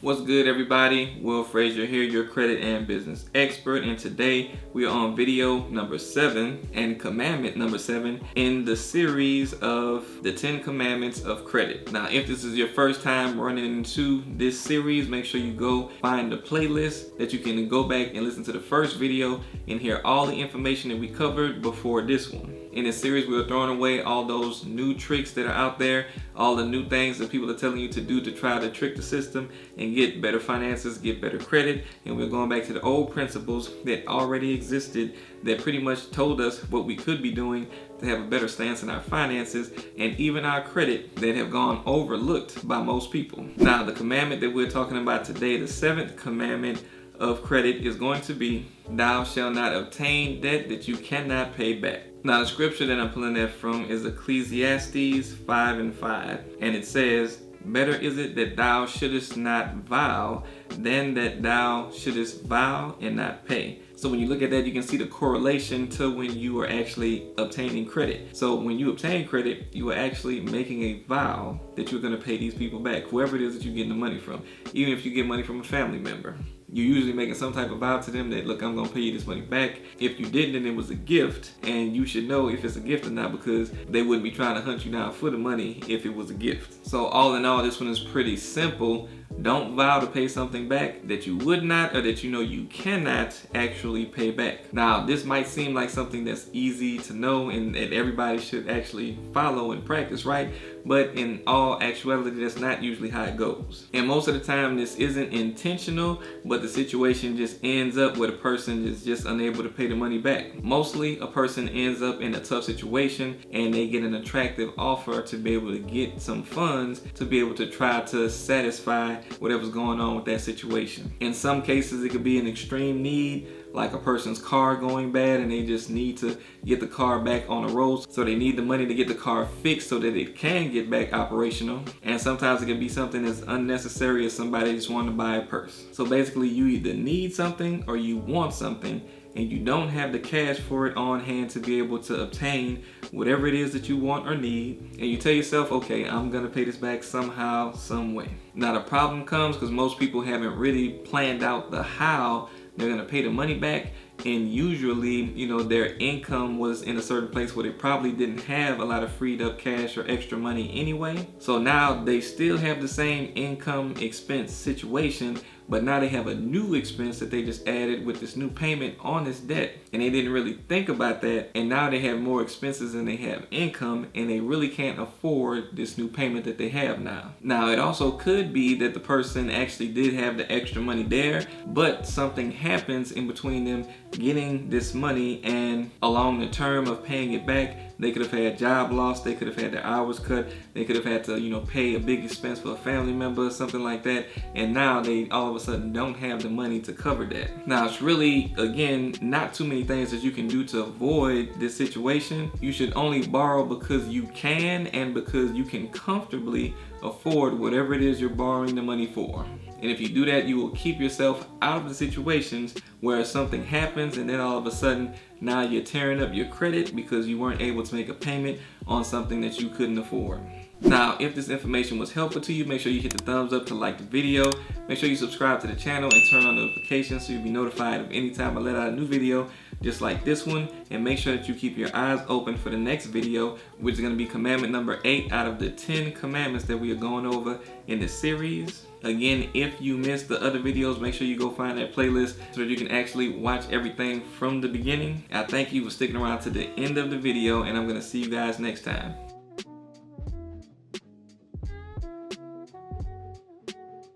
What's good, everybody? Will Frazier here, your credit and business expert, and today we are on video number 7 and commandment number 7 in the series of the 10 commandments of credit. Now, if this is your first time running into this series, make sure you go find the playlist that you can go back and listen to the first video and hear all the information that we covered before this one. In this series, we are throwing away all those new tricks that are out there, all the new things that people are telling you to do to try to trick the system and get better finances, get better credit. And we're going back to the old principles that already existed that pretty much told us what we could be doing to have a better stance in our finances and even our credit that have gone overlooked by most people. Now, the commandment that we're talking about today, the 7th commandment of credit, is going to be, thou shalt not obtain debt that you cannot pay back. Now, the scripture that I'm pulling that from is Ecclesiastes 5:5, and it says, better is it that thou shouldest not vow than that thou shouldest vow and not pay. So when you look at that, you can see the correlation to when you are actually obtaining credit. So when you obtain credit, you are actually making a vow that you're going to pay these people back, whoever it is that you're getting the money from. Even if you get money from a family member, you're usually making some type of vow to them that, look, I'm going to pay you this money back. If you didn't, then it was a gift, and you should know if it's a gift or not, because they wouldn't be trying to hunt you down for the money if it was a gift. So all in all, this one is pretty simple. Don't vow to pay something back that you would not, or that you know you cannot actually pay back. Now, this might seem like something that's easy to know and that everybody should actually follow and practice, right? But in all actuality, that's not usually how it goes. And most of the time, this isn't intentional, but the situation just ends up where the person is just unable to pay the money back. Mostly, a person ends up in a tough situation and they get an attractive offer to be able to get some funds to be able to try to satisfy whatever's going on with that situation. In some cases, it could be an extreme need, like a person's car going bad and they just need to get the car back on the road, so they need the money to get the car fixed so that it can get back operational. And sometimes it can be something as unnecessary as somebody just wanting to buy a purse. So basically, you either need something or you want something, and you don't have the cash for it on hand to be able to obtain whatever it is that you want or need, and you tell yourself, okay, I'm gonna pay this back somehow, some way. Now, the problem comes because most people haven't really planned out the how they're gonna pay the money back, and usually, their income was in a certain place where they probably didn't have a lot of freed up cash or extra money anyway. So now they still have the same income expense situation, but now they have a new expense that they just added with this new payment on this debt, and they didn't really think about that, and now they have more expenses than they have income, and they really can't afford this new payment that they have now. Now, it also could be that the person actually did have the extra money there, but something happens in between them getting this money, and along the term of paying it back, they could have had job loss, they could have had their hours cut, they could have had to, pay a big expense for a family member or something like that, and now they all of a sudden don't have the money to cover that. Now, it's really, again, not too many things that you can do to avoid this situation. You should only borrow because you can and because you can comfortably afford whatever it is you're borrowing the money for. And if you do that, you will keep yourself out of the situations where something happens and then all of a sudden now you're tearing up your credit because you weren't able to make a payment on something that you couldn't afford. Now, if this information was helpful to you, make sure you hit the thumbs up to like the video. Make sure you subscribe to the channel and turn on notifications so you'll be notified of any time I let out a new video just like this one. And make sure that you keep your eyes open for the next video, which is going to be commandment number 8 out of the 10 commandments that we are going over in this series. Again, if you missed the other videos, make sure you go find that playlist so that you can actually watch everything from the beginning. I thank you for sticking around to the end of the video, and I'm going to see you guys next time.